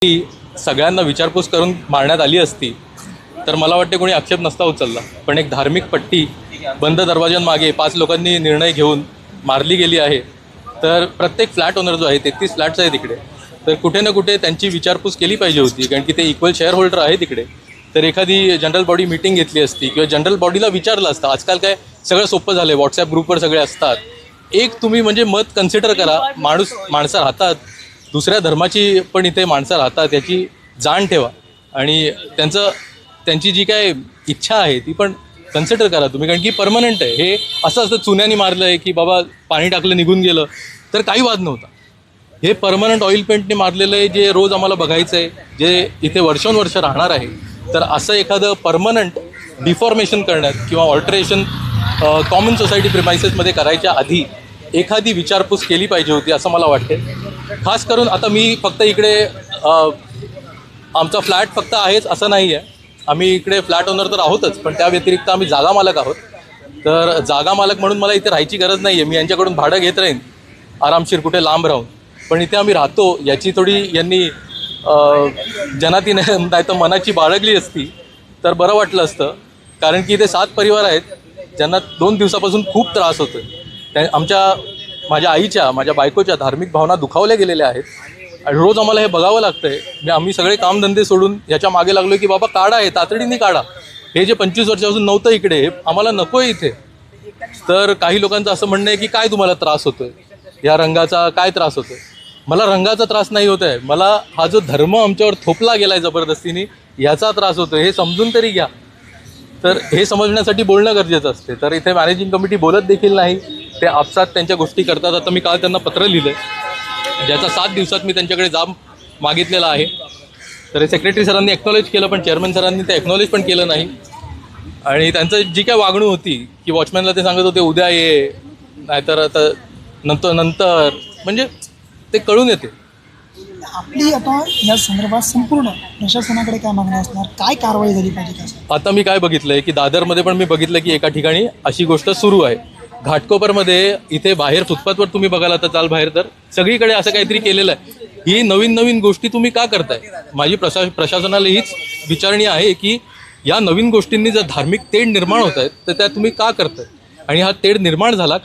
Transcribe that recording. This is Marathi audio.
ती सगळ्यांना विचारपूस करून मारण्यात आली असती तर मला वाटते कोणी आक्षेप नसता उचलला. पण एक धार्मिक पट्टी बंद दरवाजांमागे 5 लोकांनी निर्णय घेऊन मारली गेली आहे. तर प्रत्येक फ्लॅट ओनर जो आहे 33 फ्लॅट्स आहे तिकडे, तर कुठे ना कुठे त्यांची विचारपूस केली पाहिजे होती, कारण की ते इक्वल शेअर होल्डर आहे तिकडे. तर एखादी जनरल बॉडी मीटिंग घेतली असती किंवा जनरल बॉडीला विचारलं असतं. आजकाल काय सगळं सोपं झालं आहे, व्हॉट्सॲप ग्रुपवर सगळे असतात. एक तुम्ही म्हणजे मत कन्सिडर करा. माणसं राहतात, दुसऱ्या धर्माची पण इथे माणसं राहतात, याची जाण ठेवा आणि त्यांची जी काय इच्छा आहे ती पण कन्सिडर करा तुम्ही, कारण की परमनंट आहे. हे असं चुन्याने मारलं आहे की बाबा पाणी टाकलं निघून गेलं तर काही वाद नव्हता. हे परमनंट ऑइल पेंटने मारलेलं आहे, जे रोज आम्हाला बघायचं आहे, जे इथे वर्षानुवर्ष राहणार आहे. तर असं एखादं परमनंट डिफॉर्मेशन करण्यात किंवा ऑल्टरेशन कॉमन सोसायटी प्रिमायसेसमध्ये करायच्या आधी एखादी विचारपूस केली पाहिजे होती असं मला वाटते. खास करून आता मी फक्त इकडे आमचा फ्लॅट फक्त आहेच असं नाही आहे, आम्ही इकडे फ्लॅट ओनर तर आहोतच, पण त्या व्यतिरिक्त आम्ही जागा मालक आहोत. तर जागा मालक म्हणून मला इथे राहायची गरज नाही आहे. मी यांच्याकडून भाडं घेत राहीन आरामशीर कुठे लांब राहून. पण इथे आम्ही राहतो याची थोडी यांनी जनातीने नाही तर मनाची बाळगली असती तर बरं वाटलं असतं. कारण की इथे 7 परिवार आहेत ज्यांना 2 दिवसापासून खूप त्रास होतो आहे. माझ्या आईच्या, माझ्या बायकोच्या धार्मिक भावना दुखावल्या गेलेल्या आहेत आणि रोज आम्हाला हे बघावं लागतं आहे. आम्ही सगळे कामधंदे सोडून ह्याच्या मागे लागलो की बाबा काढा, आहे तातडीने काढा. हे जे 25 वर्षापासून नव्हतं इकडे, आम्हाला नको आहे इथे. तर काही लोकांचं असं म्हणणं आहे की काय तुम्हाला त्रास होतो आहे, या रंगाचा काय त्रास होतो आहे. मला रंगाचा त्रास नाही होत आहे, मला हा जो धर्म आमच्यावर थोपला गेला आहे जबरदस्तीने याचा त्रास होतो आहे. हे समजून तरी घ्या. तर हे समजण्यासाठी बोलणं गरजेचं असते. तर इथे मॅनेजिंग कमिटी बोलत देखील नाही, ते आपसात त्यांच्या गोष्टी करतात. आता मी काल त्यांना पत्र लिहिलं आहे ज्याचा 7 दिवसात मी त्यांच्याकडे जाब मागितलेला आहे. तर सेक्रेटरी सरांनी एक्नॉलेज केलं, पण चेअरमन सरांनी ते एक्नॉलेज पण केलं नाही. आणि त्यांचं जी काय वागणूक होती की वॉचमॅनला ते सांगत होते उद्या ये, नाहीतर आता नंतर म्हणजे ते कळून येते. आपली आता या संदर्भात संपूर्ण प्रशासनाकडे काय मागणी असणार, काय कारवाई झाली पाहिजे त्यासाठी? आता मी काय बघितलं आहे की दादरमध्ये पण मी बघितलं की एका ठिकाणी अशी गोष्ट सुरू आहे. घाटकोपरमध्ये इथे बाहेर फुटपाथवर तुम्ही बघायला तर चाल बाहेर, तर सगळीकडे असं काहीतरी केलेलं आहे. ही नवीन गोष्टी तुम्ही का करताय? माझी प्रशासनाला हीच विचारणी आहे की या नवीन गोष्टींनी जर धार्मिक तेढ निर्माण होत आहेत तर त्या तुम्ही का करताय? आणि हा तेढ निर्माण झाला